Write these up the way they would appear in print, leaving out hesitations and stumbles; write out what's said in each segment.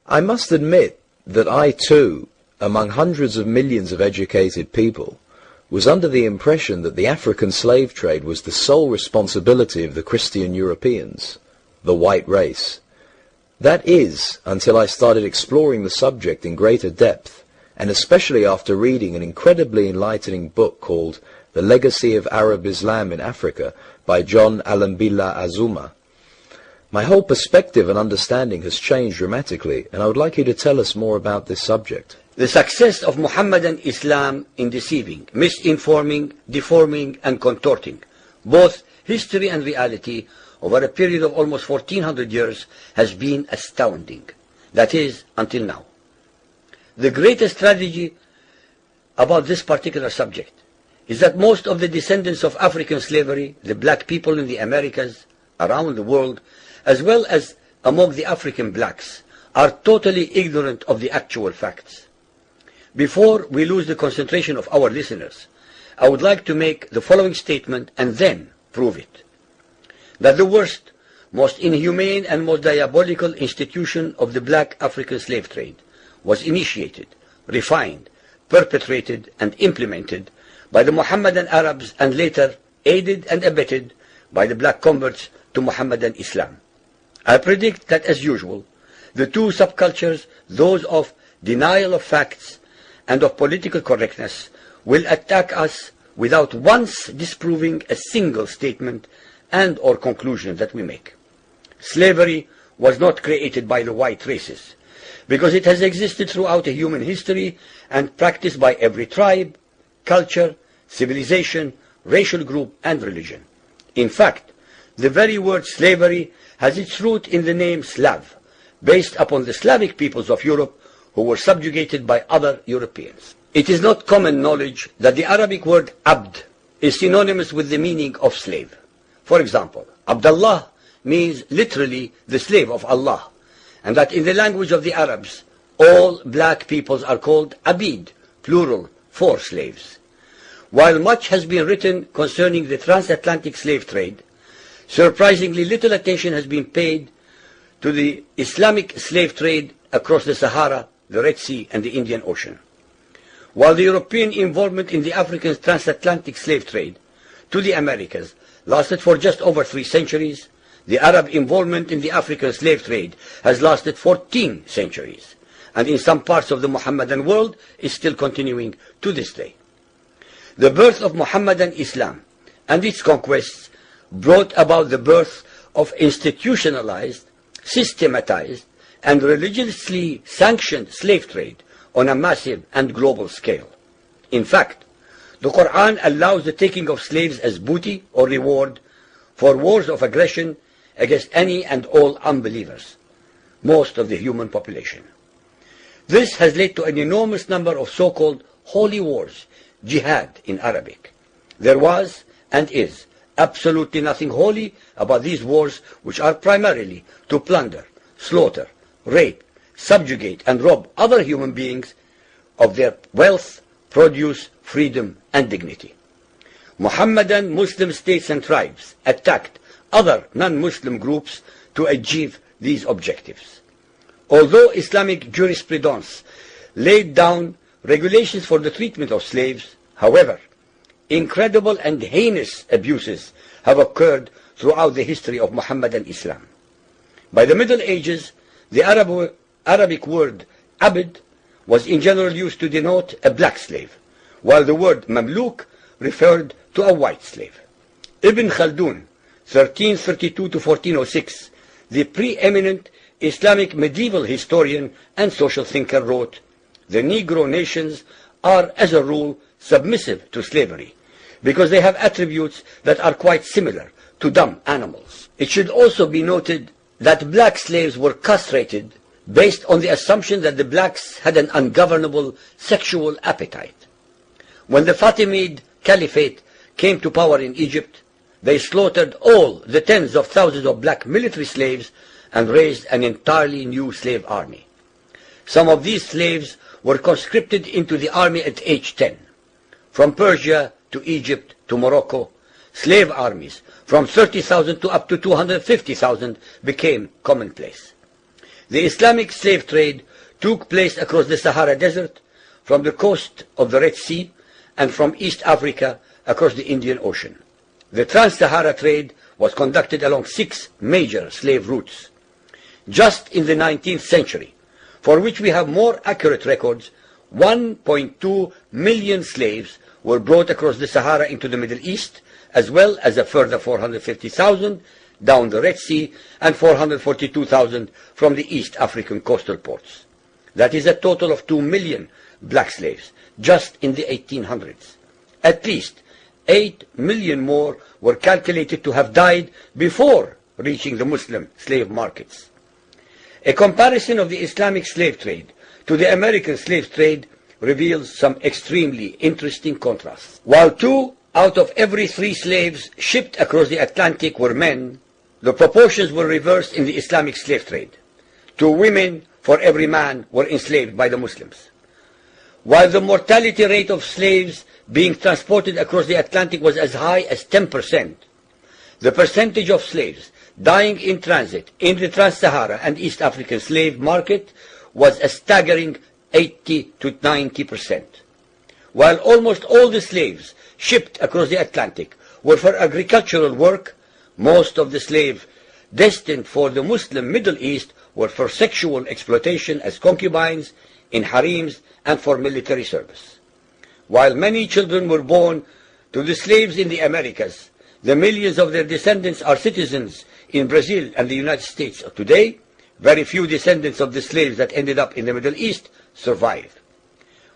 I must admit that I too, among hundreds of millions of educated people, was under the impression that the African slave trade was the sole responsibility of the Christian Europeans, the white race. That is, until I started exploring the subject in greater depth, and especially after reading an incredibly enlightening book called The Legacy of Arab Islam in Africa by John Alambila Azuma. My whole perspective and understanding has changed dramatically, and I would like you to tell us more about this subject. The success of Muhammadan Islam in deceiving, misinforming, deforming, and contorting both history and reality over a period of almost 1400 years has been astounding. That is, until now. The greatest tragedy about this particular subject is that most of the descendants of African slavery, the black people in the Americas, around the world, as well as among the African blacks, are totally ignorant of the actual facts. Before we lose the concentration of our listeners, I would like to make the following statement and then prove it. That the worst, most inhumane and most diabolical institution of the black African slave trade was initiated, refined, perpetrated, and implemented by the Mohammedan Arabs and later aided and abetted by the black converts to Mohammedan Islam. I predict that, as usual, the two subcultures, those of denial of facts and of political correctness, will attack us without once disproving a single statement and or conclusion that we make. Slavery was not created by the white races, because it has existed throughout human history and practiced by every tribe, culture, civilization, racial group, and religion. In fact, the very word slavery has its root in the name Slav, based upon the Slavic peoples of Europe who were subjugated by other Europeans. It is not common knowledge that the Arabic word abd is synonymous with the meaning of slave. For example, Abdullah means literally the slave of Allah, and that in the language of the Arabs, all black peoples are called abid, plural, for slaves. While much has been written concerning the transatlantic slave trade, surprisingly little attention has been paid to the Islamic slave trade across the Sahara, the Red Sea, and the Indian Ocean. While the European involvement in the African transatlantic slave trade to the Americas lasted for just over 3 centuries, the Arab involvement in the African slave trade has lasted 14 centuries, and in some parts of the Mohammedan world is still continuing to this day. The birth of Mohammedan Islam and its conquests brought about the birth of institutionalized, systematized, and religiously sanctioned slave trade on a massive and global scale. In fact, the Quran allows the taking of slaves as booty or reward for wars of aggression against any and all unbelievers, most of the human population. This has led to an enormous number of so-called holy wars, jihad in Arabic. There was and is absolutely nothing holy about these wars, which are primarily to plunder, slaughter, rape, subjugate, and rob other human beings of their wealth, produce, freedom, and dignity. Mohammedan Muslim states and tribes attacked other non-Muslim groups to achieve these objectives. Although Islamic jurisprudence laid down regulations for the treatment of slaves, however, incredible and heinous abuses have occurred throughout the history of Mohammedan Islam. By the Middle Ages, the Arabic word abd was in general used to denote a black slave, while the word mamluk referred to a white slave. Ibn Khaldun, 1332 to 1406, the preeminent Islamic medieval historian and social thinker, wrote, "The Negro nations are, as a rule, submissive to slavery, because they have attributes that are quite similar to dumb animals." It should also be noted that black slaves were castrated based on the assumption that the blacks had an ungovernable sexual appetite. When the Fatimid Caliphate came to power in Egypt, they slaughtered all the tens of thousands of black military slaves and raised an entirely new slave army. Some of these slaves were conscripted into the army at age 10. From Persia to Egypt to Morocco, slave armies from 30,000 to up to 250,000 became commonplace. The Islamic slave trade took place across the Sahara Desert, from the coast of the Red Sea, and from East Africa across the Indian Ocean. The Trans-Sahara trade was conducted along 6 major slave routes. Just in the 19th century, for which we have more accurate records, 1.2 million slaves were brought across the Sahara into the Middle East, as well as a further 450,000 down the Red Sea and 442,000 from the East African coastal ports. That is a total of 2 million black slaves just in the 1800s. At least 8 million more were calculated to have died before reaching the Muslim slave markets. A comparison of the Islamic slave trade to the American slave trade reveals some extremely interesting contrasts. While 2 out of every 3 slaves shipped across the Atlantic were men, the proportions were reversed in the Islamic slave trade. 2 women for every man were enslaved by the Muslims. While the mortality rate of slaves being transported across the Atlantic was as high as 10%, the percentage of slaves dying in transit in the Trans-Sahara and East African slave market was a staggering 80 to 90%. While almost all the slaves shipped across the Atlantic were for agricultural work, most of the slaves destined for the Muslim Middle East were for sexual exploitation as concubines, in harems, and for military service. While many children were born to the slaves in the Americas, the millions of their descendants are citizens in Brazil and the United States today. Very few descendants of the slaves that ended up in the Middle East survived.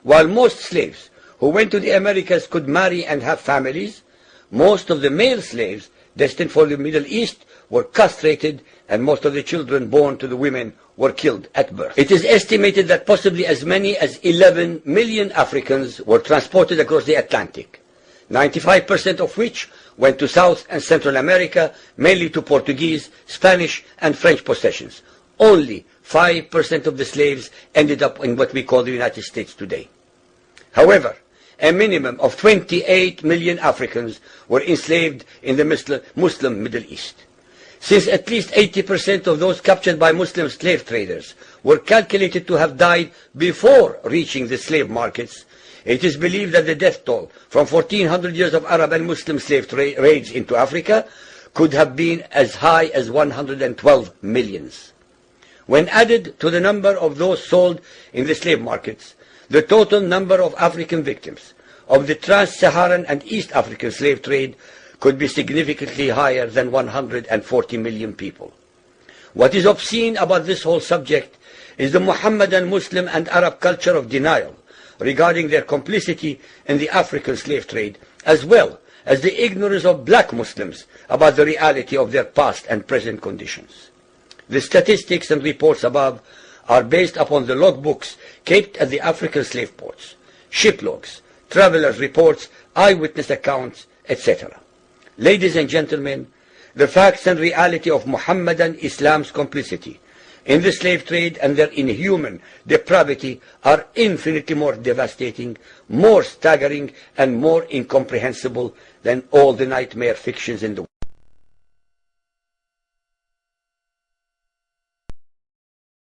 While most slaves who went to the Americas could marry and have families, most of the male slaves destined for the Middle East were castrated, and most of the children born to the women were killed at birth. It is estimated that possibly as many as 11 million Africans were transported across the Atlantic, 95% of which went to South and Central America, mainly to Portuguese, Spanish, and French possessions. Only 5% of the slaves ended up in what we call the United States today. However, a minimum of 28 million Africans were enslaved in the Muslim Middle East. Since at least 80% of those captured by Muslim slave traders were calculated to have died before reaching the slave markets, it is believed that the death toll from 1400 years of Arab and Muslim slave raids into Africa could have been as high as 112 millions. When added to the number of those sold in the slave markets, the total number of African victims of the Trans-Saharan and East African slave trade could be significantly higher than 140 million people. What is obscene about this whole subject is the Muhammadan, Muslim, and Arab culture of denial regarding their complicity in the African slave trade, as well as the ignorance of black Muslims about the reality of their past and present conditions. The statistics and reports above are based upon the logbooks kept at the African slave ports, ship logs, travelers' reports, eyewitness accounts, etc. Ladies and gentlemen, the facts and reality of Muhammadan Islam's complicity in the slave trade and their inhuman depravity are infinitely more devastating, more staggering, and more incomprehensible than all the nightmare fictions in the world.